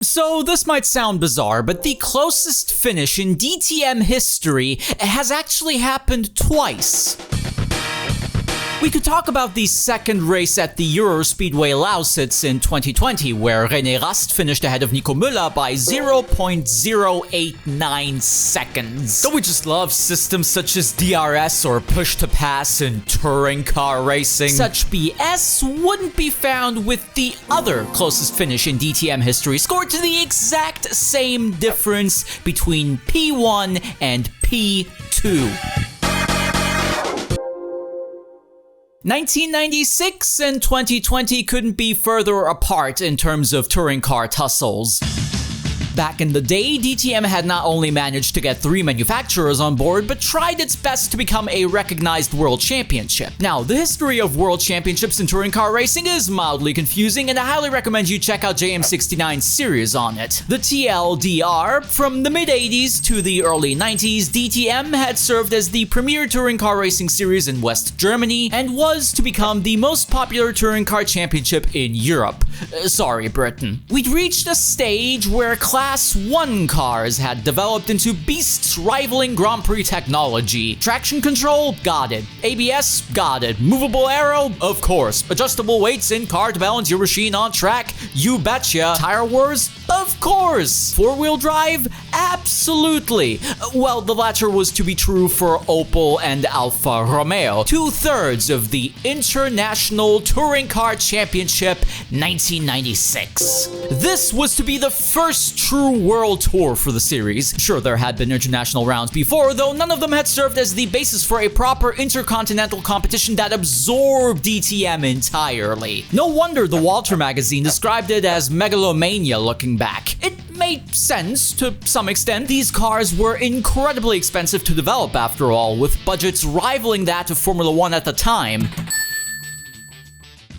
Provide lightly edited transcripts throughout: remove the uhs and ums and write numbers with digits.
So this might sound bizarre, but the closest finish in DTM history has actually happened twice. We could talk about the second race at the Eurospeedway Lausitz in 2020, where René Rast finished ahead of Nico Müller by 0.089 seconds. Don't we just love systems such as DRS or push-to-pass in touring car racing? Such BS wouldn't be found with the other closest finish in DTM history, scored to the exact same difference between P1 and P2. 1996 and 2020 couldn't be further apart in terms of touring car tussles. Back in the day, DTM had not only managed to get 3 manufacturers on board, but tried its best to become a recognized world championship. Now, the history of world championships in touring car racing is mildly confusing, and I highly recommend you check out JM69's series on it. The TLDR, from the mid-80s to the early 90s, DTM had served as the premier touring car racing series in West Germany, and was to become the most popular touring car championship in Europe. Sorry, Britain. We'd reached a stage where Class 1 cars had developed into beasts rivaling Grand Prix technology. Traction control? Got it. ABS? Got it. Movable aero? Of course. Adjustable weights in car to balance your machine on track? You betcha. Tire wars? Of course. 4-wheel drive? Absolutely. Well, the latter was to be true for Opel and Alfa Romeo, 2/3 of the International Touring Car Championship 1996. This was to be the first true world tour for the series. Sure, there had been international rounds before, though none of them had served as the basis for a proper intercontinental competition that absorbed DTM entirely. No wonder the Walter magazine described it as megalomania looking back. It made sense to some extent. These cars were incredibly expensive to develop after all, with budgets rivaling that of Formula 1 at the time.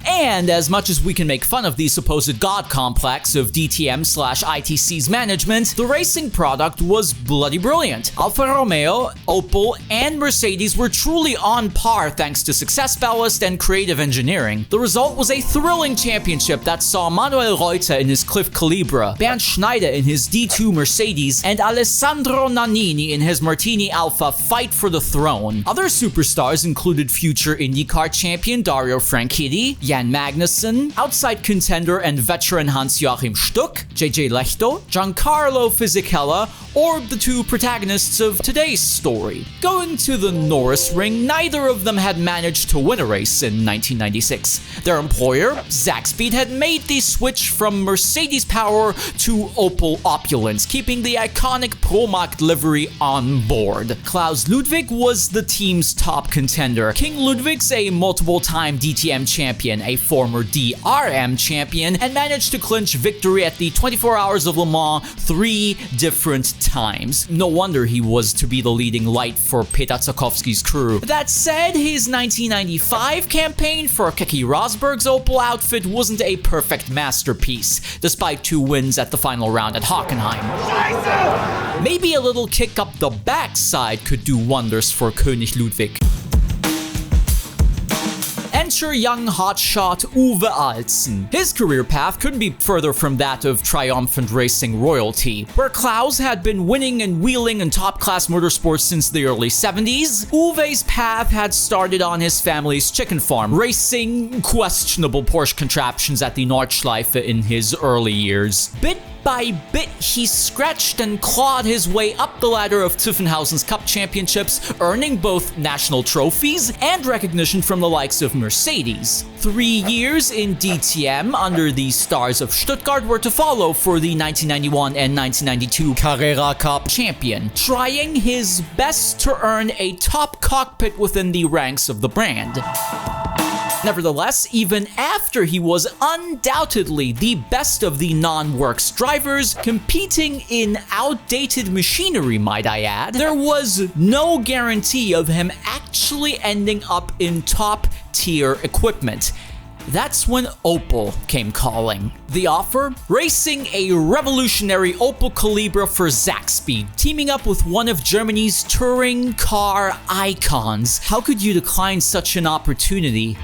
And as much as we can make fun of the supposed god complex of DTM/ITC's management, the racing product was bloody brilliant. Alfa Romeo, Opel, and Mercedes were truly on par thanks to success ballast and creative engineering. The result was a thrilling championship that saw Manuel Reuter in his Cliff Calibra, Bernd Schneider in his D2 Mercedes, and Alessandro Nannini in his Martini Alfa fight for the throne. Other superstars included future IndyCar champion Dario Franchitti, Jan Magnussen, outside contender and veteran Hans-Joachim Stuck, JJ Lehto, Giancarlo Fisichella, or the two protagonists of today's story. Going to the Norisring, neither of them had managed to win a race in 1996. Their employer, Zakspeed, had made the switch from Mercedes power to Opel opulence, keeping the iconic Promarkt livery on board. Klaus Ludwig was the team's top contender. King Ludwig's a multiple-time DTM champion, a former DRM champion, and managed to clinch victory at the 24 Hours of Le Mans 3 different times. No wonder he was to be the leading light for Peter Zakowski's crew. That said, his 1995 campaign for Keke Rosberg's Opel outfit wasn't a perfect masterpiece, despite 2 wins at the final round at Hockenheim. Maybe a little kick up the backside could do wonders for König Ludwig. Enter young hotshot Uwe Alzen. His career path couldn't be further from that of triumphant racing royalty. Where Klaus had been winning and wheeling in top-class motorsports since the early 70s, Uwe's path had started on his family's chicken farm, racing questionable Porsche contraptions at the Nordschleife in his early years. Bit by bit, he scratched and clawed his way up the ladder of Zuffenhausen's Cup championships, earning both national trophies and recognition from the likes of Mercedes. 3 years in DTM under the stars of Stuttgart were to follow for the 1991 and 1992 Carrera Cup champion, trying his best to earn a top cockpit within the ranks of the brand. Nevertheless, even after he was undoubtedly the best of the non-works drivers, competing in outdated machinery, might I add, there was no guarantee of him actually ending up in top-tier equipment. That's when Opel came calling. The offer? Racing a revolutionary Opel Calibra for Zakspeed, teaming up with one of Germany's touring car icons. How could you decline such an opportunity?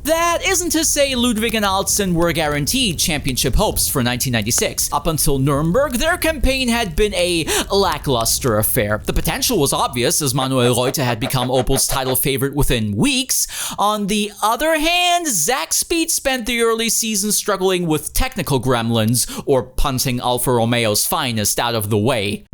That isn't to say Ludwig and Altzen were guaranteed championship hopes for 1996. Up until Nuremberg, their campaign had been a lackluster affair. The potential was obvious, as Manuel Reuter had become Opel's title favorite within weeks. On the other hand, Zakspeed spent the early season struggling with technical gremlins, or punting Alfa Romeo's finest out of the way.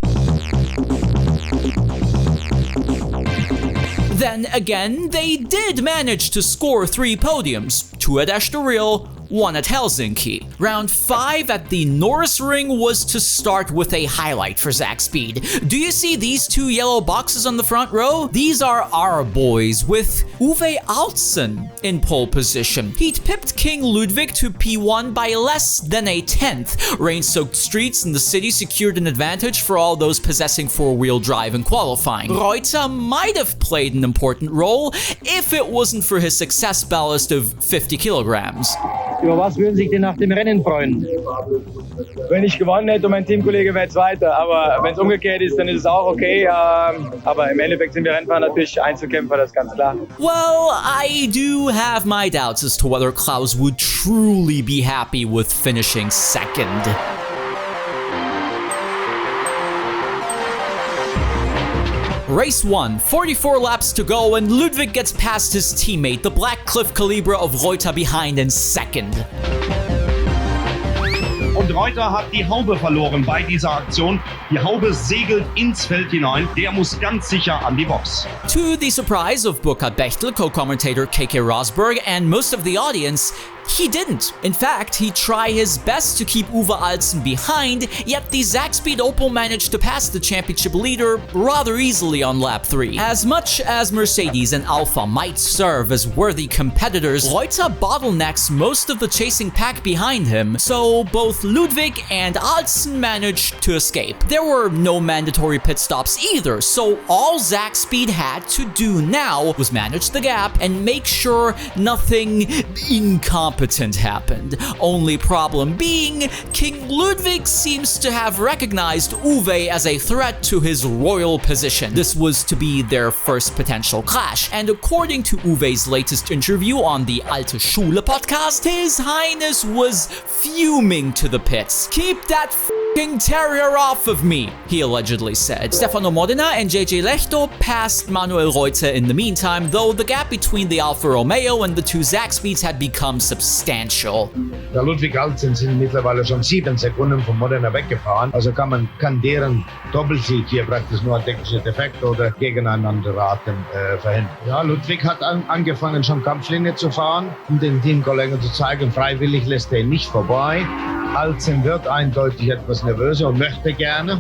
Then again, they did manage to score 3 podiums, 2 at Estoril, 1 at Helsinki. Round 5 at the Norisring was to start with a highlight for Zakspeed. Do you see these 2 yellow boxes on the front row? These are our boys, with Uwe Altzen in pole position. He'd pipped King Ludwig to P1 by less than a tenth. Rain-soaked streets in the city secured an advantage for all those possessing 4-wheel drive in qualifying. Reuter might have played an important role if it wasn't for his success ballast of 50 kilograms. Über was würden Sie sich denn nach dem Rennen freuen? Wenn ich gewonnen hätte und mein Teamkollege wäre Zweiter, aber wenn es umgekehrt ist, dann ist es auch okay. Aber im Endeffekt sind wir Rennfahrer natürlich Einzelkämpfer, das ist ganz klar. Well, I do have my doubts as to whether Klaus would truly be happy with finishing second. Race 1, 44 laps to go, and Ludwig gets past his teammate, the Black Cliff Calibra of Reuter, behind in second. Und Reuter hat die Haube verloren bei dieser Aktion. Die Haube segelt ins Feld hinein. Der muss ganz sicher an die Box. To the surprise of Burkhard Bechtel, co-commentator KK Rosberg, and most of the audience, he didn't. In fact, he'd try his best to keep Uwe Altzen behind, yet the Zakspeed Opel managed to pass the championship leader rather easily on lap 3. As much as Mercedes and Alfa might serve as worthy competitors, Reuter bottlenecks most of the chasing pack behind him, so both Ludwig and Altzen managed to escape. There were no mandatory pit stops either, so all Zakspeed had to do now was manage the gap and make sure nothing incompetent happened. Only problem being, King Ludwig seems to have recognized Uwe as a threat to his royal position. This was to be their first potential clash, and according to Uwe's latest interview on the Alte Schule podcast, His Highness was fuming to the pits. "Keep that f***ing terrier off of me," he allegedly said. Stefano Modena and JJ Lehto passed Manuel Reuter in the meantime, though the gap between the Alfa Romeo and the 2 Zakspeeds had become substantial. Der Ludwig Altzen sind mittlerweile schon 7 Sekunden vom Modena weggefahren. Also kann deren Doppelsieg hier praktisch nur ein technischer Defekt oder gegeneinander raten verhindern. Ja, Ludwig hat angefangen schon Kampflinie zu fahren, um den Teamkollegen zu zeigen, freiwillig lässt er ihn nicht vorbei. Altzen wird eindeutig etwas nervöser und möchte gerne.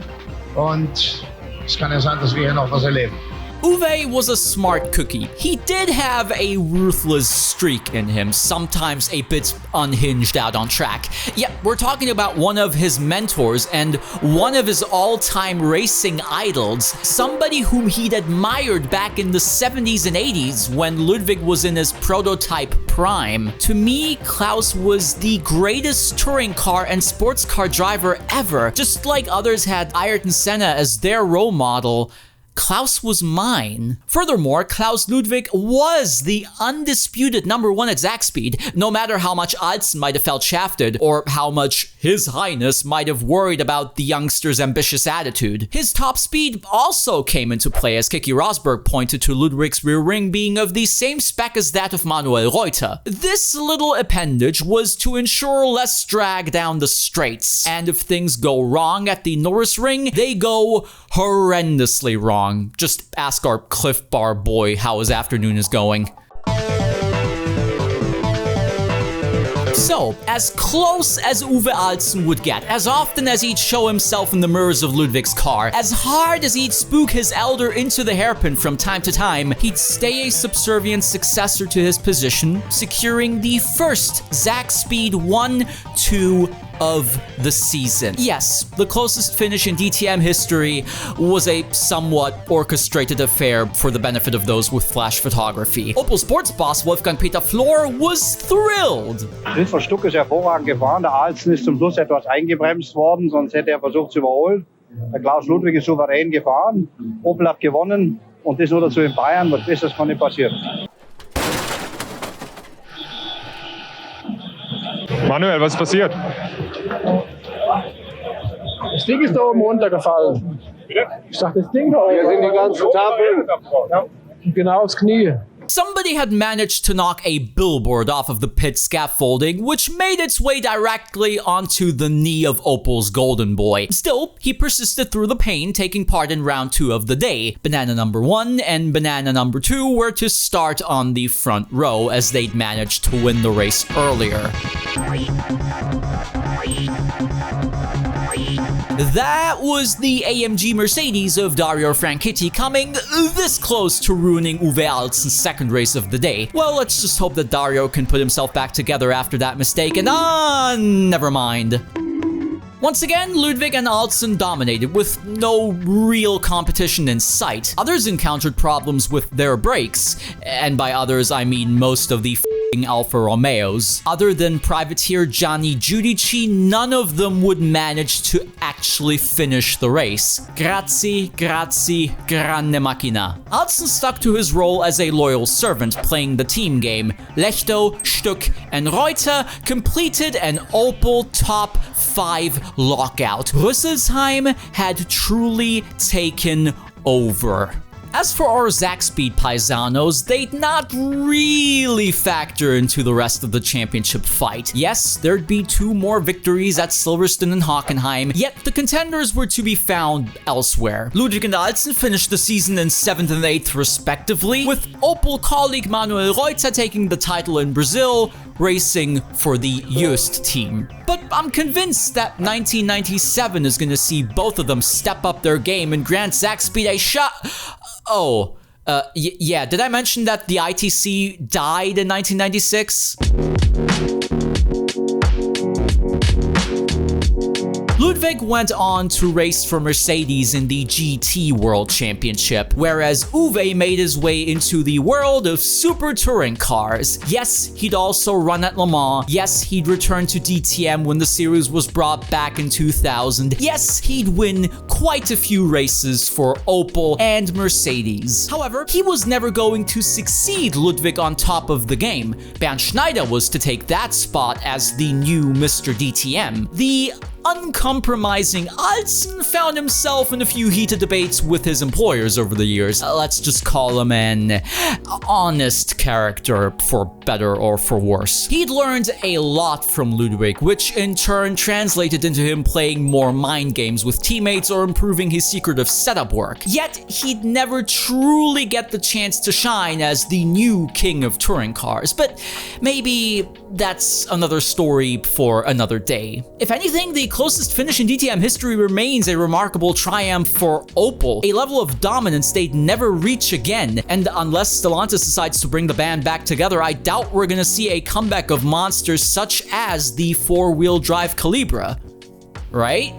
Und es kann ja sein, dass wir hier noch was erleben. Uwe was a smart cookie. He did have a ruthless streak in him, sometimes a bit unhinged out on track. Yet, we're talking about one of his mentors and one of his all-time racing idols, somebody whom he'd admired back in the 70s and 80s when Ludwig was in his prototype prime. To me, Klaus was the greatest touring car and sports car driver ever. Just like others had Ayrton Senna as their role model, Klaus was mine. Furthermore, Klaus Ludwig was the undisputed #1 at Zakspeed, no matter how much Altzen might have felt shafted, or how much His Highness might have worried about the youngster's ambitious attitude. His top speed also came into play, as Kiki Rosberg pointed to Ludwig's rear ring being of the same spec as that of Manuel Reuter. This little appendage was to ensure less drag down the straights, and if things go wrong at the Norisring, they go horrendously wrong. Just ask our Cliff Bar boy how his afternoon is going. So, as close as Uwe Altzen would get, as often as he'd show himself in the mirrors of Ludwig's car, as hard as he'd spook his elder into the hairpin from time to time, he'd stay a subservient successor to his position, securing the first Zakspeed 1-2 of the season. Yes, the closest finish in DTM history was a somewhat orchestrated affair for the benefit of those with flash photography. Opel sports boss Wolfgang Peter Flor was thrilled. Christoph Stuck ist hervorragend gefahren. Der Altzen ist zum Schluss etwas eingebremst worden, sonst hätte er versucht zu überholen. Der Klaus Ludwig ist souverän gefahren. Opel hat gewonnen und das nur dazu in Bayern. Was Besseres kann nicht passieren. Manuel, was ist passiert? Das Ding ist da oben runtergefallen. Ich dachte, das Ding da oben. Hier sind die ganzen Tafeln. Ja. Genau aufs Knie. Somebody had managed to knock a billboard off of the pit scaffolding, which made its way directly onto the knee of Opel's golden boy. Still, he persisted through the pain, taking part in round 2 of the day. Banana number 1 and banana number 2 were to start on the front row, as they'd managed to win the race earlier. That was the AMG Mercedes of Dario Franchitti, coming this close to ruining Uwe Alzen's second race of the day. Well, let's just hope that Dario can put himself back together after that mistake, and never mind. Once again, Ludwig and Alzen dominated, with no real competition in sight. Others encountered problems with their brakes, and by others I mean most of the f***ing Alfa Romeos. Other than privateer Gianni Giudici, none of them would manage to actually finish the race. Grazie, grande macchina. Alzen stuck to his role as a loyal servant, playing the team game. Lehto, Stuck, and Reuter completed an Opel top 5 lockout. Rüsselsheim had truly taken over. As for our Zakspeed Paisanos, they'd not really factor into the rest of the championship fight. Yes, there'd be 2 more victories at Silverstone and Hockenheim, yet the contenders were to be found elsewhere. Ludwig and Alzen finished the season in 7th and 8th respectively, with Opel colleague Manuel Reuter taking the title in Brazil, racing for the Just team. But I'm convinced that 1997 is gonna see both of them step up their game and grant Zakspeed a shot. Oh, yeah, did I mention that the ITC died in 1996? Ludwig went on to race for Mercedes in the GT World Championship, whereas Uwe made his way into the world of super touring cars. Yes, he'd also run at Le Mans. Yes, he'd return to DTM when the series was brought back in 2000. Yes, he'd win quite a few races for Opel and Mercedes. However, he was never going to succeed Ludwig on top of the game. Bernd Schneider was to take that spot as the new Mr. DTM. The uncompromising Alzen found himself in a few heated debates with his employers over the years. Let's just call him an honest character, for better or for worse. He'd learned a lot from Ludwig, which in turn translated into him playing more mind games with teammates or improving his secretive setup work. Yet, he'd never truly get the chance to shine as the new king of touring cars. But maybe that's another story for another day. If anything, the closest finish in DTM history remains a remarkable triumph for Opel, a level of dominance they'd never reach again. And unless Stellantis decides to bring the band back together, I doubt we're gonna see a comeback of monsters such as the 4-wheel drive Calibra. Right?